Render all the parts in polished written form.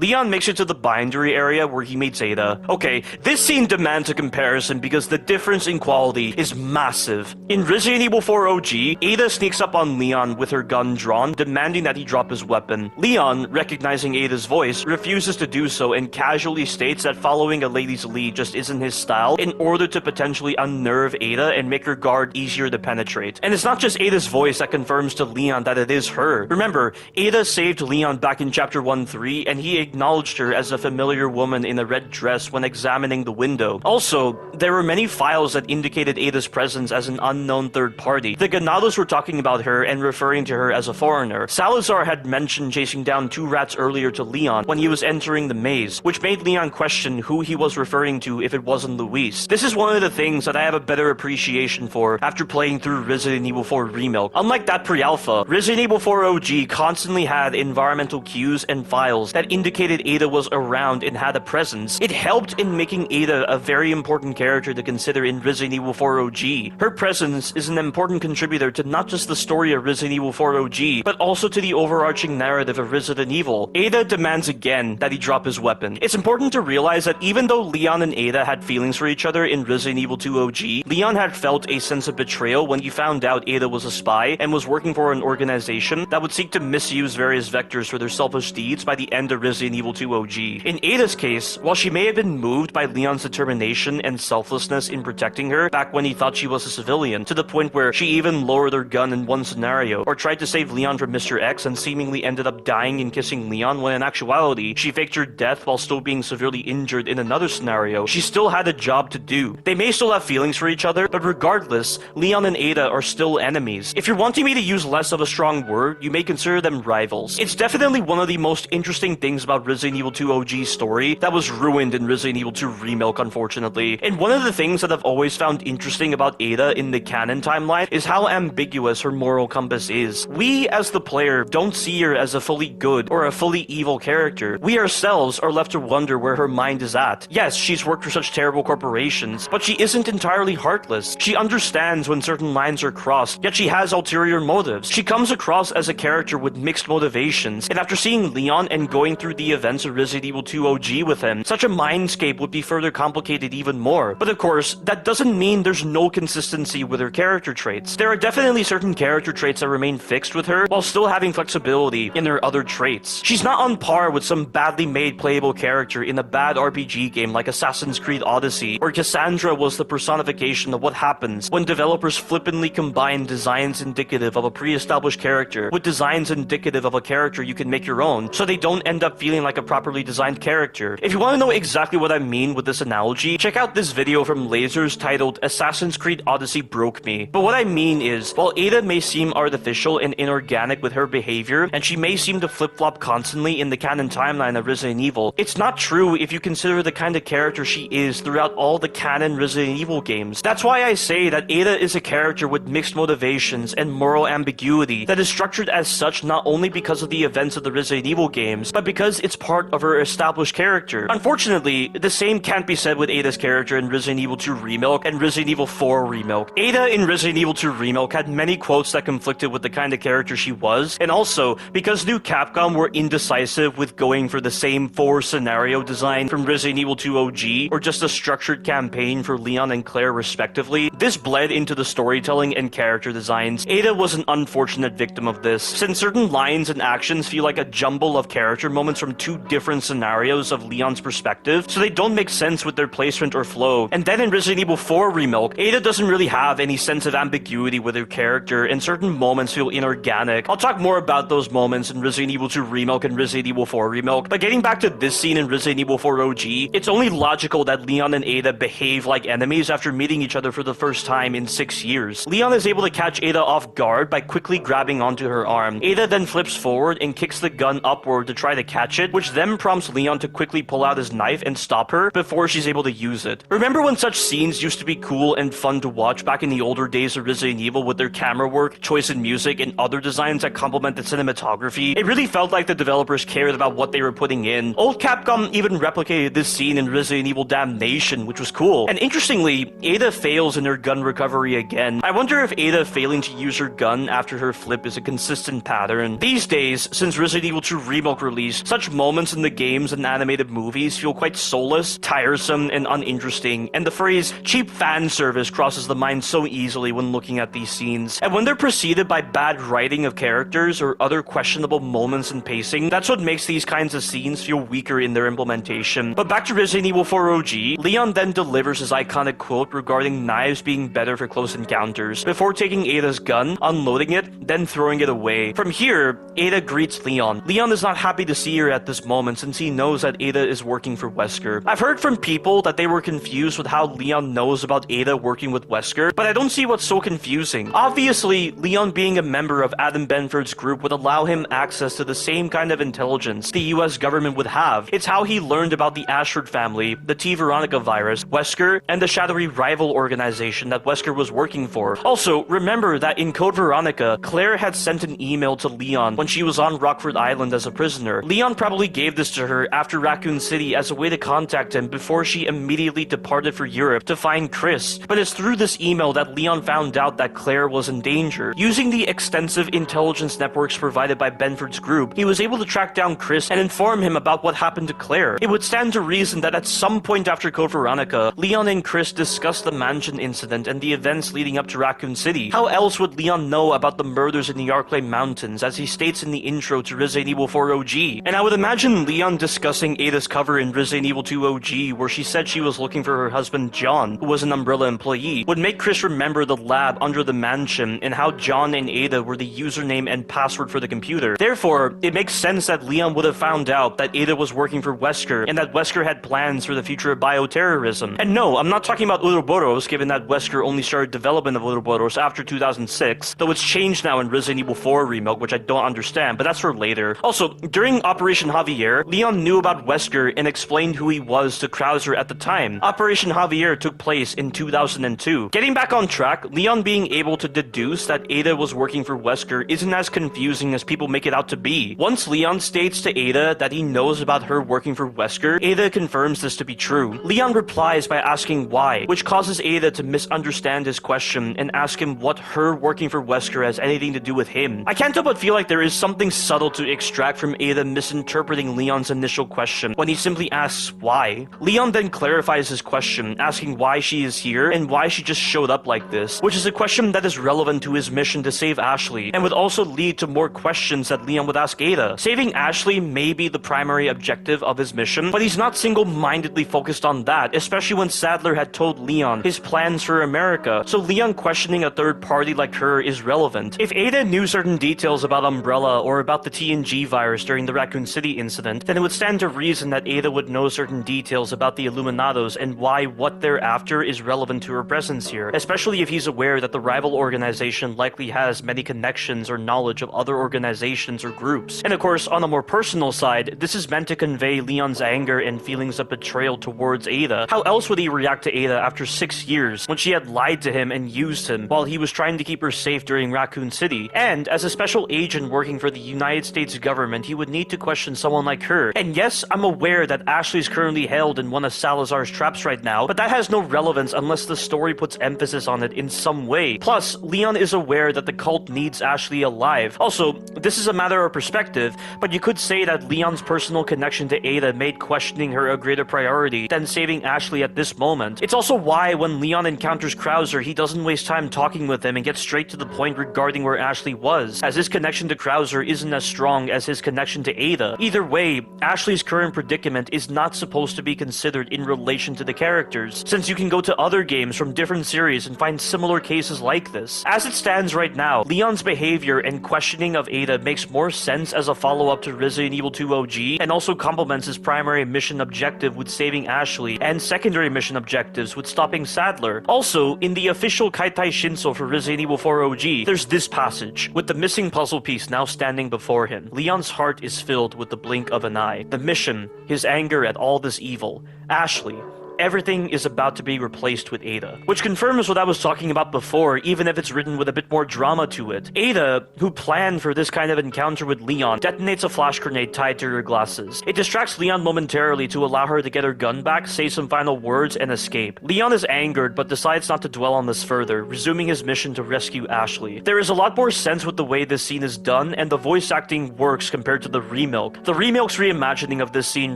Leon makes it to the bindery area where he meets Ada. Okay, this scene demands a comparison because the difference in quality is massive. In Resident Evil 4 OG, Ada sneaks up on Leon with her gun drawn, demanding that he drop his weapon. Leon, recognizing Ada's voice, refuses to do so and casually states that following a lady's lead just isn't his style in order to potentially unnerve Ada and make her guard easier to penetrate. And it's not just Ada's voice that confirms to Leon that it is her. Remember, Ada saved Leon back in Chapter 1-3 and he acknowledged her as a familiar woman in a red dress when examining the window. Also, there were many files that indicated Ada's presence as an unknown third party. The Ganados were talking about her and referring to her as a foreigner. Salazar had mentioned chasing down 2 rats earlier to Leon when he was entering the maze, which made Leon question who he was referring to if it wasn't Luis. This is one of the things that I have a better appreciation for after playing through Resident Evil 4 Remilk. Unlike that pre-alpha, Resident Evil 4 OG constantly had environmental cues and files that indicated Ada was around and had a presence. It helped in making Ada a very important character to consider in Resident Evil 4 OG. Her presence is an important contributor to not just the story of Resident Evil 4 OG, but also to the overarching narrative of Resident Evil. Ada demands again that he drop his weapon. It's important to realize that even though Leon and Ada had feelings for each other in Resident Evil 2 OG, Leon had felt a sense of betrayal when he found out Ada was a spy and was working for an organization that would seek to misuse various vectors for their selfish deeds by the end of Resident Evil 2 OG. In Ada's case, while she may have been moved by Leon's determination and selflessness in protecting her back when he thought she was a civilian, to the point where she even lowered her gun in one scenario, or tried to save Leon from Mr. X and seemingly ended up dying and kissing Leon when in actuality, she faked her death while still being severely injured in another scenario, she still had a job to do. They may still have feelings for each other, but regardless, Leon and Ada are still enemies. If you're wanting me to use less of a strong word, you may consider them rivals. It's definitely one of the most interesting things about Resident Evil 2 OG's story that was ruined in Resident Evil 2 Remilk, unfortunately. And one of the things that I've always found interesting about Ada in the canon timeline is how ambiguous her moral compass is. We, as the player, don't see her as a fully good or a fully evil character. We ourselves are left to wonder where her mind is at. Yes, she's worked for such terrible corporations, but she isn't entirely heartless. She understands when certain lines are crossed, yet she has ulterior motives. She comes across as a character with mixed motivations, and after seeing Leon and going through the events of Resident Evil 2 OG with him, such a mindscape would be further complicated even more. But of course, that doesn't mean there's no consistency with her character traits. There are definitely certain character traits that remain fixed with her, while still having flexibility in her other traits. She's not on par with some badly made playable character in a bad RPG game like Assassin's Creed Odyssey, where Cassandra was the personification of what happens when developers flippantly combine designs indicative of a pre-established character with designs indicative of a character you can make your own, so they don't end up feeling like a properly designed character. If you want to know exactly what I mean with this analogy, check out this video from Lasers titled Assassin's Creed Odyssey Broke Me. But what I mean is, while Ada may seem artificial and inorganic with her behavior, and she may seem to flip-flop constantly in the canon timeline of Resident Evil, it's not true if you consider the kind of character she is throughout all the canon Resident Evil games. That's why I say that Ada is a character with mixed motivations and moral ambiguity that is structured as such not only because of the events of the Resident Evil games, but because it's part of her established character. Unfortunately, the same can't be said with Ada's character in Resident Evil 2 Remilk and Resident Evil 4 Remilk. Ada in Resident Evil 2 Remilk had many quotes that conflicted with the kind of character she was, and also, because New Capcom were indecisive with going for the same 4 scenario design from Resident Evil 2 OG, or just a structured campaign for Leon and Claire respectively, this bled into the storytelling and character designs. Ada was an unfortunate victim of this, since certain lines and actions feel like a jumble of character moments from 2 different scenarios of Leon's perspective, so they don't make sense with their placement or flow. And then in Resident Evil 4 Remilk, Ada doesn't really have any sense of ambiguity with her character, and certain moments feel inorganic. I'll talk more about those moments in Resident Evil 2 Remilk and Resident Evil 4 Remilk, but getting back to this scene in Resident Evil 4 OG, it's only logical that Leon and Ada behave like enemies after meeting each other for the first time in 6 years. Leon is able to catch Ada off guard by quickly grabbing onto her arm. Ada then flips forward and kicks the gun upward to try to catch it, which then prompts Leon to quickly pull out his knife and stop her before she's able to use it. Remember when such scenes used to be cool and fun to watch back in the older days of Resident Evil with their camera work, choice in music, and other designs that complement the cinematography? It really felt like the developers cared about what they were putting in. Old Capcom even replicated this scene in Resident Evil Damnation, which was cool. And interestingly, Ada fails in her gun recovery again. I wonder if Ada failing to use her gun after her flip is a consistent pattern. These days, since Resident Evil 2 Remilk release, such moments in the games and animated movies feel quite soulless, tiresome, and uninteresting, and the phrase cheap fan service crosses the mind so easily when looking at these scenes. And when they're preceded by bad writing of characters or other questionable moments in pacing, that's what makes these kinds of scenes feel weaker in their implementation. But back to Resident Evil 4 OG, Leon then delivers his iconic quote regarding knives being better for close encounters, before taking Ada's gun, unloading it, then throwing it away. From here, Ada greets Leon. Leon is not happy to see her at this moment since he knows that Ada is working for Wesker. I've heard from people that they were confused with how Leon knows about Ada working with Wesker, but I don't see what's so confusing. Obviously, Leon being a member of Adam Benford's group would allow him access to the same kind of intelligence the US government would have. It's how he learned about the Ashford family, the T. Veronica virus, Wesker, and the shadowy rival organization that Wesker was working for. Also, remember that in Code Veronica, Claire had sent an email to Leon when she was on Rockford Island as a prisoner. Leon probably gave this to her after Raccoon City as a way to contact him before she immediately departed for Europe to find Chris. But it's through this email that Leon found out that Claire was in danger. Using the extensive intelligence networks provided by Benford's group, he was able to track down Chris and inform him about what happened to Claire. It would stand to reason that at some point after Code Veronica, Leon and Chris discussed the mansion incident and the events leading up to Raccoon City. How else would Leon know about the murders in the Arklay Mountains, as he states in the intro to Resident Evil 4 OG? And I would imagine Leon discussing Ada's cover in Resident Evil 2 OG, where she said she was looking for her husband John, who was an Umbrella employee, would make Chris remember the lab under the mansion and how John and Ada were the username and password for the computer. Therefore, it makes sense that Leon would have found out that Ada was working for Wesker and that Wesker had plans for the future of bioterrorism. And no, I'm not talking about Ouroboros, given that Wesker only started development of Ouroboros after 2006, though it's changed now in Resident Evil 4 Remilk, which I don't understand, but that's for later. Also, during Operation Javier, Leon knew about Wesker and explained who he was to Krauser at the time. Operation Javier took place in 2002. Getting back on track, Leon being able to deduce that Ada was working for Wesker isn't as confusing as people make it out to be. Once Leon states to Ada that he knows about her working for Wesker, Ada confirms this to be true. Leon replies by asking why, which causes Ada to misunderstand his question and ask him what her working for Wesker has anything to do with him. I can't help but feel like there is something subtle to extract from Ada misinterpreting Leon's initial question when he simply asks why. Leon then clarifies his question, asking why she is here and why she just showed up like this, which is a question that is relevant to his mission to save Ashley and would also lead to more questions that Leon would ask Ada. Saving Ashley may be the primary objective of his mission, but he's not single-mindedly focused on that, especially when Sadler had told Leon his plans for America, so Leon questioning a third party like her is relevant. If Ada knew certain details about Umbrella or about the TNG virus during the Raccoon City incident, then it would stand to reason that Ada would know certain details about the Illuminados and why what they're after is relevant to her presence here, especially if he's aware that the rival organization likely has many connections or knowledge of other organizations or groups. And of course, on a more personal side, this is meant to convey Leon's anger and feelings of betrayal towards Ada. How else would he react to Ada after 6 years when she had lied to him and used him while he was trying to keep her safe during Raccoon City? And as a special agent working for the United States government, he would need to question someone like her. And yes, I'm aware that Ashley is currently held in one of Salazar's traps right now, but that has no relevance unless the story puts emphasis on it in some way. Plus, Leon is aware that the cult needs Ashley alive. Also, this is a matter of perspective, but you could say that Leon's personal connection to Ada made questioning her a greater priority than saving Ashley at this moment. It's also why when Leon encounters Krauser, he doesn't waste time talking with him and gets straight to the point regarding where Ashley was, as his connection to Krauser isn't as strong as his connection to Ada. Either way, Ashley's current predicament is not supposed to be considered in relation to the characters, since you can go to other games from different series and find similar cases like this. As it stands right now, Leon's behavior and questioning of Ada makes more sense as a follow-up to Resident Evil 2 OG, and also complements his primary mission objective with saving Ashley, and secondary mission objectives with stopping Sadler. Also, in the official Kaitai Shinso for Resident Evil 4 OG, there's this passage, with the missing puzzle piece now standing before him. Leon's heart is filled with the blink of an eye. The mission, his anger at all this evil, Ashley, everything is about to be replaced with Ada. Which confirms what I was talking about before, even if it's written with a bit more drama to it. Ada, who planned for this kind of encounter with Leon, detonates a flash grenade tied to her glasses. It distracts Leon momentarily to allow her to get her gun back, say some final words, and escape. Leon is angered, but decides not to dwell on this further, resuming his mission to rescue Ashley. There is a lot more sense with the way this scene is done, and the voice acting works compared to the Remilk. The Remilk's reimagining of this scene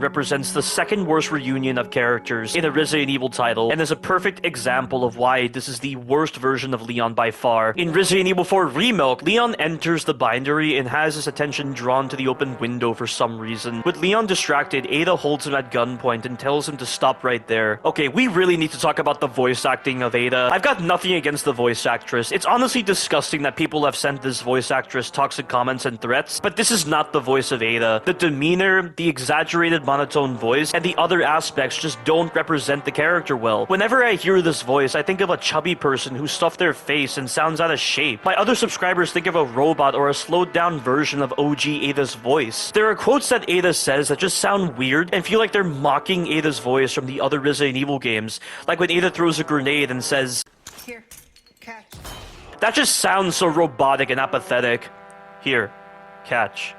represents the second worst reunion of characters in a Resident Evil title, and is a perfect example of why this is the worst version of Leon by far. In Resident Evil 4 Remilk, Leon enters the bindery and has his attention drawn to the open window for some reason. With Leon distracted, Ada holds him at gunpoint and tells him to stop right there. Okay, we really need to talk about the voice acting of Ada. I've got nothing against the voice actress. It's honestly disgusting that people have sent this voice actress toxic comments and threats, but this is not the voice of Ada. The demeanor, the exaggerated monotone voice, and the other aspects just don't represent the character well. Whenever I hear this voice, I think of a chubby person who stuffed their face and sounds out of shape. My other subscribers think of a robot or a slowed down version of OG Ada's voice. There are quotes that Ada says that just sound weird and feel like they're mocking Ada's voice from the other Resident Evil games, like when Ada throws a grenade and says, "Here, catch." That just sounds so robotic and apathetic. Here, catch.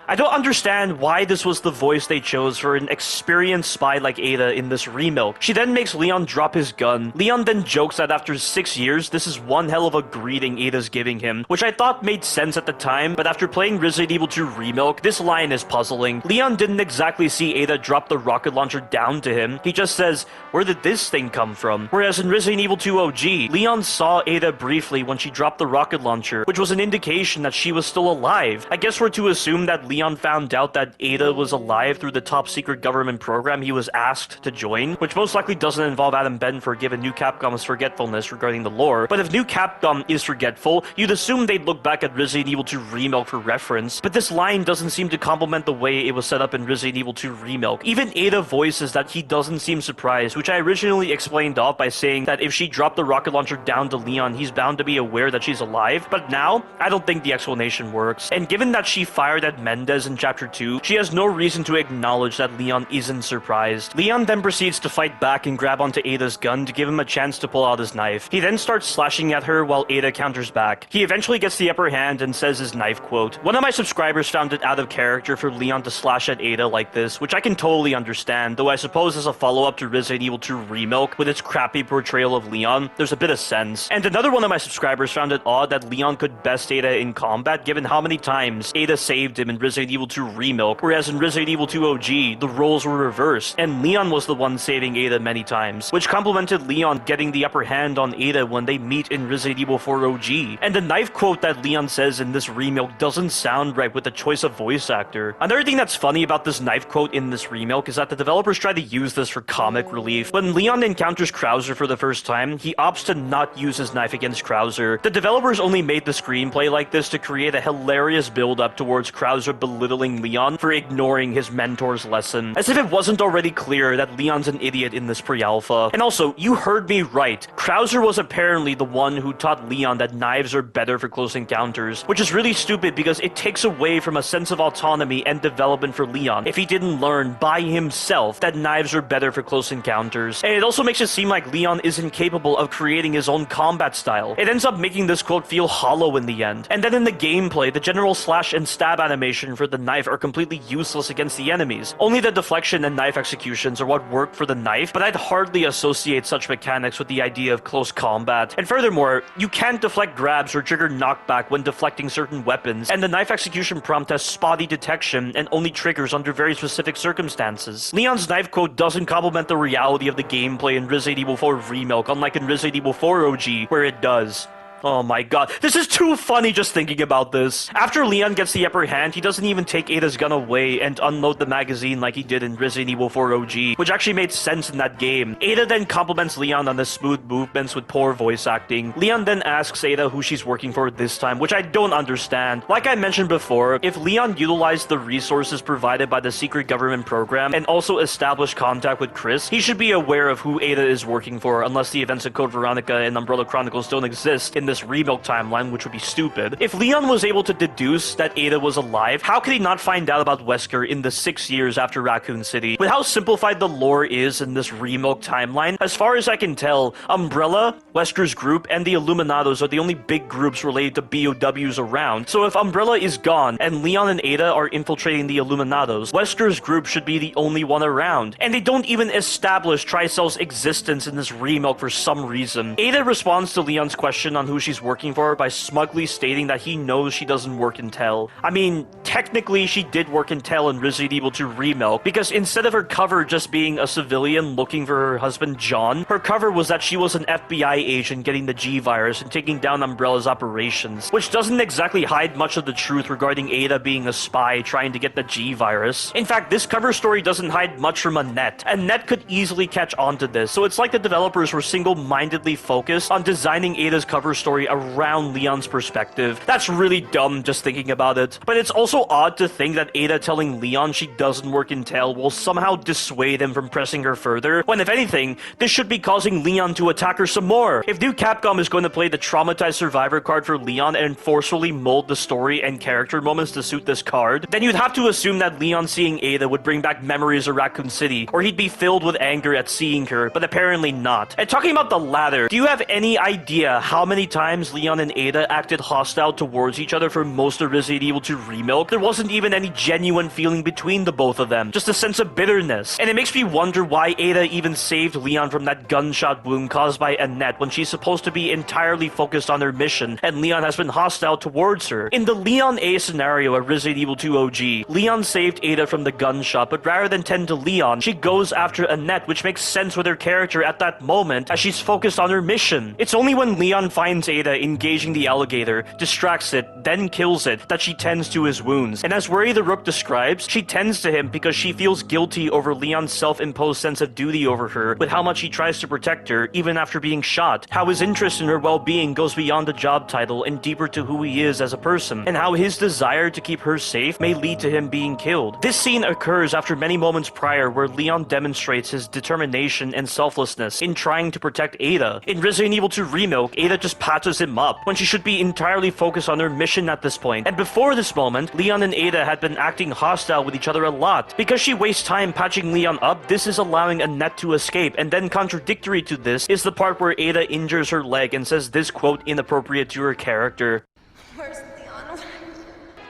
I don't understand why this was the voice they chose for an experienced spy like Ada in this Remilk. She then makes Leon drop his gun. Leon then jokes that after 6 years, this is one hell of a greeting Ada's giving him, which I thought made sense at the time, but after playing Resident Evil 2 Remilk, this line is puzzling. Leon didn't exactly see Ada drop the rocket launcher down to him. He just says, "Where did this thing come from?" Whereas in Resident Evil 2 OG, Leon saw Ada briefly when she dropped the rocket launcher, which was an indication that she was still alive. I guess we're to assume that Leon found out that Ada was alive through the top secret government program he was asked to join, which most likely doesn't involve Adam Benford given New Capcom's forgetfulness regarding the lore. But if New Capcom is forgetful, you'd assume they'd look back at Resident Evil 2 Remilk for reference, but this line doesn't seem to complement the way it was set up in Resident Evil 2 Remilk. Even Ada voices that he doesn't seem surprised, which I originally explained off by saying that if she dropped the rocket launcher down to Leon, he's bound to be aware that she's alive, but now, I don't think the explanation works. And given that she fired at Mendez in Chapter 2, she has no reason to acknowledge that Leon isn't surprised. Leon then proceeds to fight back and grab onto Ada's gun to give him a chance to pull out his knife. He then starts slashing at her while Ada counters back. He eventually gets the upper hand and says his knife quote. One of my subscribers found it out of character for Leon to slash at Ada like this, which I can totally understand, though I suppose as a follow-up to Resident Evil 2 Remilk with its crappy portrayal of Leon, there's a bit of sense. And another one of my subscribers found it odd that Leon could best Ada in combat given how many times Ada saved him in Resident Evil 2 Remilk, whereas in Resident Evil 2 OG, the roles were reversed, and Leon was the one saving Ada many times, which complemented Leon getting the upper hand on Ada when they meet in Resident Evil 4 OG. And the knife quote that Leon says in this Remilk doesn't sound right with the choice of voice actor. Another thing that's funny about this knife quote in this Remilk is that the developers try to use this for comic relief. When Leon encounters Krauser for the first time, he opts to not use his knife against Krauser. The developers only made the screenplay like this to create a hilarious build-up towards Krauser belittling Leon for ignoring his mentor's lesson, as if it wasn't already clear that Leon's an idiot in this pre-alpha. And also, you heard me right. Krauser was apparently the one who taught Leon that knives are better for close encounters, which is really stupid because it takes away from a sense of autonomy and development for Leon if he didn't learn by himself that knives are better for close encounters. And it also makes it seem like Leon isn't capable of creating his own combat style. It ends up making this quote feel hollow in the end. And then in the gameplay, the general slash and stab animation for the knife are completely useless against the enemies. Only the deflection and knife executions are what work for the knife, but I'd hardly associate such mechanics with the idea of close combat. And furthermore, you can't deflect grabs or trigger knockback when deflecting certain weapons, and the knife execution prompt has spotty detection and only triggers under very specific circumstances. Leon's knife quote doesn't complement the reality of the gameplay in Resident Evil 4 Remilk, unlike in Resident Evil 4 OG, where it does. Oh my god, this is too funny just thinking about this. After Leon gets the upper hand, he doesn't even take Ada's gun away and unload the magazine like he did in Resident Evil 4 OG, which actually made sense in that game. Ada then compliments Leon on the smooth movements with poor voice acting. Leon then asks Ada who she's working for this time, which I don't understand. Like I mentioned before, if Leon utilized the resources provided by the secret government program and also established contact with Chris, he should be aware of who Ada is working for, unless the events of Code Veronica and Umbrella Chronicles don't exist in this this Remilk timeline, which would be stupid. If Leon was able to deduce that Ada was alive, how could he not find out about Wesker in the 6 years after Raccoon City? With how simplified the lore is in this Remilk timeline, as far as I can tell, Umbrella, Wesker's group, and the Illuminados are the only big groups related to BOWs around. So if Umbrella is gone and Leon and Ada are infiltrating the Illuminados, Wesker's group should be the only one around. And they don't even establish Tricell's existence in this Remilk for some reason. Ada responds to Leon's question on who she's working for by smugly stating that he knows she doesn't work in Tel. I mean, technically she did work in Tel in Resident Evil 2 Remilk, because instead of her cover just being a civilian looking for her husband John, her cover was that she was an FBI agent getting the G-Virus and taking down Umbrella's operations, which doesn't exactly hide much of the truth regarding Ada being a spy trying to get the G-Virus. In fact, this cover story doesn't hide much from Annette. Annette could easily catch on to this, so it's like the developers were single-mindedly focused on designing Ada's cover story around Leon's perspective. That's really dumb just thinking about it. But it's also odd to think that Ada telling Leon she doesn't work in Tel will somehow dissuade him from pressing her further, when if anything, this should be causing Leon to attack her some more. If new Capcom is going to play the traumatized survivor card for Leon and forcefully mold the story and character moments to suit this card, then you'd have to assume that Leon seeing Ada would bring back memories of Raccoon City, or he'd be filled with anger at seeing her, but apparently not. And talking about the latter, do you have any idea how many times Leon and Ada acted hostile towards each other for most of Resident Evil 2 Remilk? There wasn't even any genuine feeling between the both of them, just a sense of bitterness. And it makes me wonder why Ada even saved Leon from that gunshot wound caused by Annette when she's supposed to be entirely focused on her mission, and Leon has been hostile towards her. In the Leon A scenario of Resident Evil 2 OG, Leon saved Ada from the gunshot, but rather than tend to Leon, she goes after Annette, which makes sense with her character at that moment as she's focused on her mission. It's only when Leon finds Ada engaging the alligator, distracts it, then kills it, that she tends to his wounds. And as Worry the Rook describes, she tends to him because she feels guilty over Leon's self-imposed sense of duty over her, with how much he tries to protect her even after being shot, how his interest in her well-being goes beyond the job title and deeper to who he is as a person, and how his desire to keep her safe may lead to him being killed. This scene occurs after many moments prior where Leon demonstrates his determination and selflessness in trying to protect Ada. In Resident Evil 2 Remilk, Ada just patches him up when she should be entirely focused on her mission at this point. And before this moment, Leon and Ada had been acting hostile with each other a lot. Because she wastes time patching Leon up, this is allowing Annette to escape, and then contradictory to this is the part where Ada injures her leg and says this quote inappropriate to her character. Where's Leon?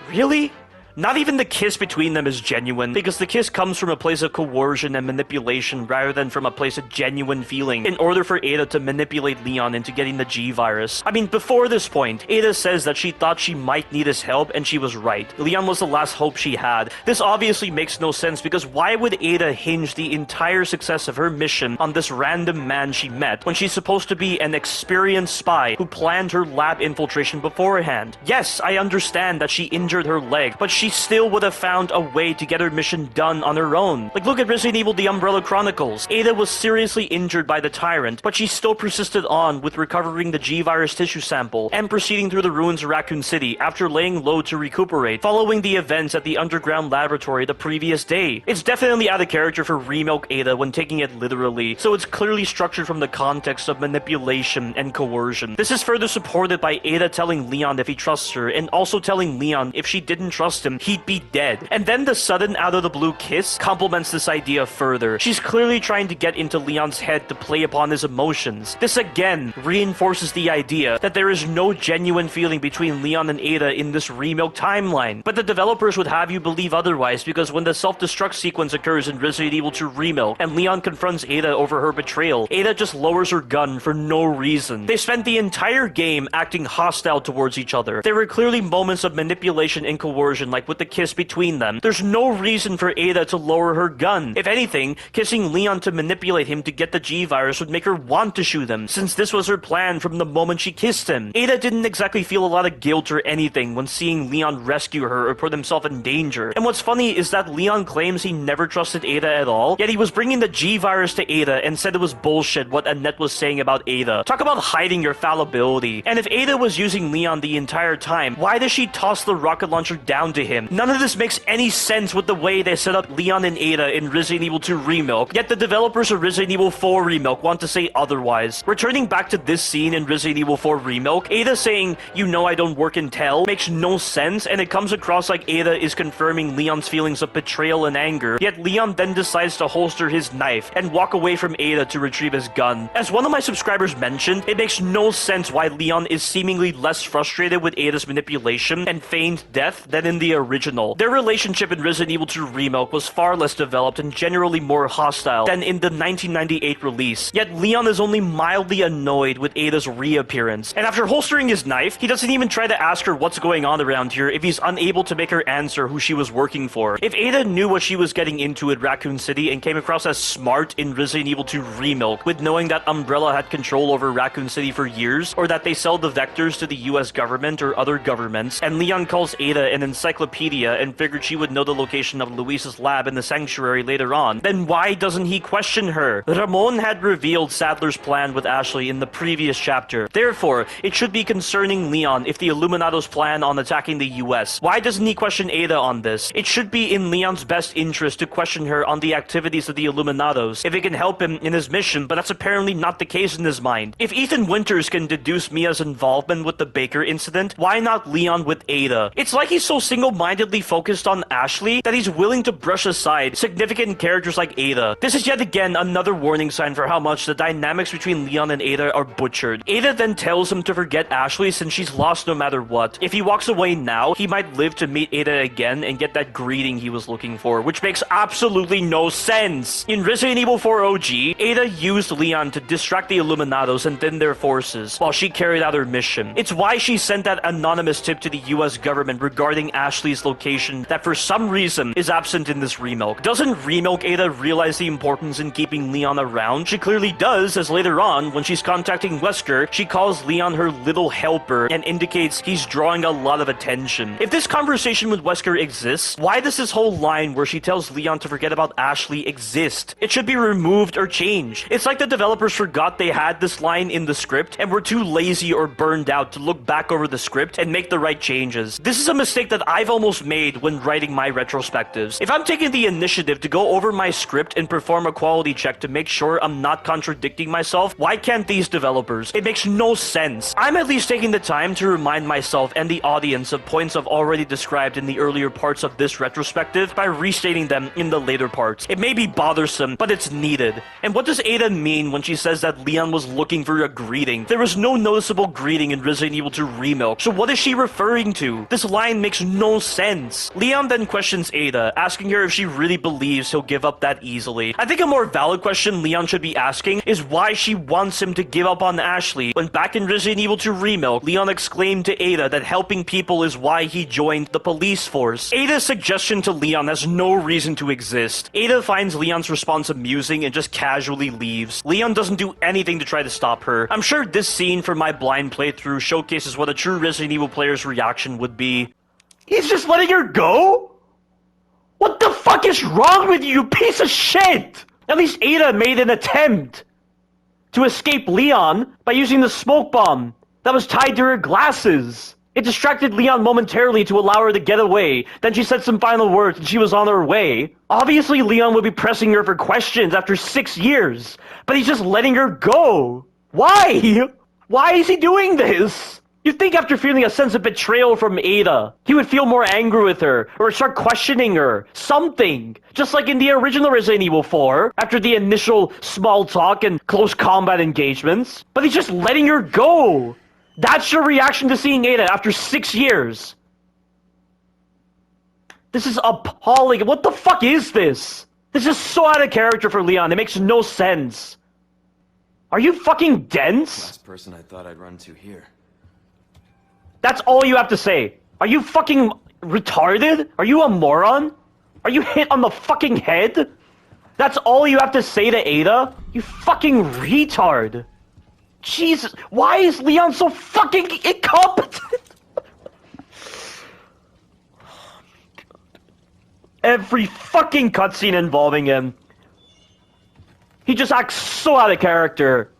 Really? Not even the kiss between them is genuine, because the kiss comes from a place of coercion and manipulation rather than from a place of genuine feeling, in order for Ada to manipulate Leon into getting the G-Virus. I mean, before this point, Ada says that she thought she might need his help, and she was right. Leon was the last hope she had. This obviously makes no sense, because why would Ada hinge the entire success of her mission on this random man she met, when she's supposed to be an experienced spy who planned her lab infiltration beforehand? Yes, I understand that she injured her leg, but she still would have found a way to get her mission done on her own. Like, look at Resident Evil The Umbrella Chronicles. Ada was seriously injured by the Tyrant, but she still persisted on with recovering the G-Virus tissue sample and proceeding through the ruins of Raccoon City after laying low to recuperate, following the events at the underground laboratory the previous day. It's definitely out of character for Remilk Ada when taking it literally, so it's clearly structured from the context of manipulation and coercion. This is further supported by Ada telling Leon if he trusts her, and also telling Leon if she didn't trust him, he'd be dead. And then the sudden out-of-the-blue kiss complements this idea further. She's clearly trying to get into Leon's head to play upon his emotions. This again reinforces the idea that there is no genuine feeling between Leon and Ada in this Remilk timeline. But the developers would have you believe otherwise, because when the self-destruct sequence occurs in Resident Evil 2 Remilk and Leon confronts Ada over her betrayal, Ada just lowers her gun for no reason. They spent the entire game acting hostile towards each other. There were clearly moments of manipulation and coercion, like with the kiss between them. There's no reason for Ada to lower her gun. If anything, kissing Leon to manipulate him to get the G-Virus would make her want to shoot him, since this was her plan from the moment she kissed him. Ada didn't exactly feel a lot of guilt or anything when seeing Leon rescue her or put himself in danger. And what's funny is that Leon claims he never trusted Ada at all, yet he was bringing the G-Virus to Ada and said it was bullshit what Annette was saying about Ada. Talk about hiding your fallibility. And if Ada was using Leon the entire time, why does she toss the rocket launcher down to him. None of this makes any sense with the way they set up Leon and Ada in Resident Evil 2 Remilk, yet the developers of Resident Evil 4 Remilk want to say otherwise. Returning back to this scene in Resident Evil 4 Remilk, Ada saying, "You know I don't work in Tel," makes no sense, and it comes across like Ada is confirming Leon's feelings of betrayal and anger, yet Leon then decides to holster his knife and walk away from Ada to retrieve his gun. As one of my subscribers mentioned, it makes no sense why Leon is seemingly less frustrated with Ada's manipulation and feigned death than in the original. Their relationship in Resident Evil 2 Remilk was far less developed and generally more hostile than in the 1998 release, yet Leon is only mildly annoyed with Ada's reappearance. And after holstering his knife, he doesn't even try to ask her what's going on around here if he's unable to make her answer who she was working for. If Ada knew what she was getting into at Raccoon City and came across as smart in Resident Evil 2 Remilk, with knowing that Umbrella had control over Raccoon City for years, or that they sell the vectors to the US government or other governments, and Leon calls Ada an encyclopedia and figured she would know the location of Luis's lab in the sanctuary later on, then why doesn't he question her? Ramon had revealed Sadler's plan with Ashley in the previous chapter. Therefore, it should be concerning Leon if the Illuminados plan on attacking the US. Why doesn't he question Ada on this? It should be in Leon's best interest to question her on the activities of the Illuminados if it can help him in his mission, but that's apparently not the case in his mind. If Ethan Winters can deduce Mia's involvement with the Baker incident, why not Leon with Ada? It's like he's so single-mindedly focused on Ashley that he's willing to brush aside significant characters like Ada. This is yet again another warning sign for how much the dynamics between Leon and Ada are butchered. Ada then tells him to forget Ashley since she's lost no matter what. If he walks away now, he might live to meet Ada again and get that greeting he was looking for, which makes absolutely no sense. In Resident Evil 4 OG, Ada used Leon to distract the Illuminados and thin their forces while she carried out her mission. It's why she sent that anonymous tip to the US government regarding Ashley's location that for some reason is absent in this Remilk. Doesn't Remilk Ada realize the importance in keeping Leon around? She clearly does, as later on, when she's contacting Wesker, she calls Leon her little helper and indicates he's drawing a lot of attention. If this conversation with Wesker exists, why does this whole line where she tells Leon to forget about Ashley exist? It should be removed or changed. It's like the developers forgot they had this line in the script and were too lazy or burned out to look back over the script and make the right changes. This is a mistake that I've almost made when writing my retrospectives. If I'm taking the initiative to go over my script and perform a quality check to make sure I'm not contradicting myself, why can't these developers? It makes no sense. I'm at least taking the time to remind myself and the audience of points I've already described in the earlier parts of this retrospective by restating them in the later parts. It may be bothersome, but it's needed. And what does Ada mean when she says that Leon was looking for a greeting? There was no noticeable greeting in Resident Evil 2 Remilk, so what is she referring to? This line makes no sense. Leon then questions Ada, asking her if she really believes he'll give up that easily. I think a more valid question Leon should be asking is why she wants him to give up on Ashley, when back in Resident Evil 2 Remilk, Leon exclaimed to Ada that helping people is why he joined the police force. Ada's suggestion to Leon has no reason to exist. Ada finds Leon's response amusing and just casually leaves. Leon doesn't do anything to try to stop her. I'm sure this scene from my blind playthrough showcases what a true Resident Evil player's reaction would be. He's just letting her go? What the fuck is wrong with you, you piece of shit? At least Ada made an attempt to escape Leon by using the smoke bomb that was tied to her glasses. It distracted Leon momentarily to allow her to get away. Then she said some final words and she was on her way. Obviously, Leon would be pressing her for questions after 6 years, but he's just letting her go. Why? Why is he doing this? You'd think after feeling a sense of betrayal from Ada, he would feel more angry with her, or start questioning her. Something. Just like in the original Resident Evil 4, after the initial small talk and close combat engagements. But he's just letting her go. That's your reaction to seeing Ada after 6 years. This is appalling. What the fuck is this? This is so out of character for Leon. It makes no sense. Are you fucking dense? Last person I thought I'd run to here. That's all you have to say. Are you fucking retarded? Are you a moron? Are you hit on the fucking head? That's all you have to say to Ada? You fucking retard. Jesus, why is Leon so fucking incompetent? Every fucking cutscene involving him, he just acts so out of character.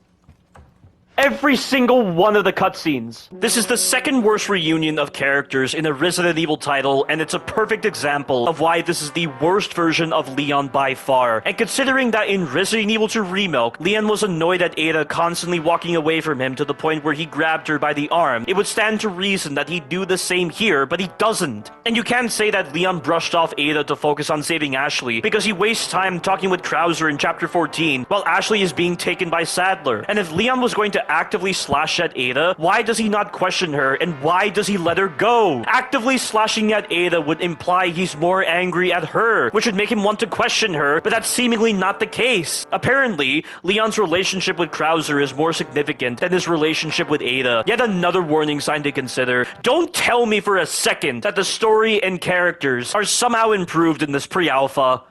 Every single one of the cutscenes. This is the second worst reunion of characters in a Resident Evil title, and it's a perfect example of why this is the worst version of Leon by far. And considering that in Resident Evil 2 Remilk, Leon was annoyed at Ada constantly walking away from him to the point where he grabbed her by the arm, it would stand to reason that he'd do the same here, but he doesn't. And you can't say that Leon brushed off Ada to focus on saving Ashley, because he wastes time talking with Krauser in Chapter 14, while Ashley is being taken by Sadler. And if Leon was going to actively slash at Ada, why does he not question her, and why does he let her go? Actively slashing at Ada would imply he's more angry at her, which would make him want to question her, but that's seemingly not the case. Apparently, Leon's relationship with Krauser is more significant than his relationship with Ada. Yet another warning sign to consider. Don't tell me for a second that the story and characters are somehow improved in this pre-alpha.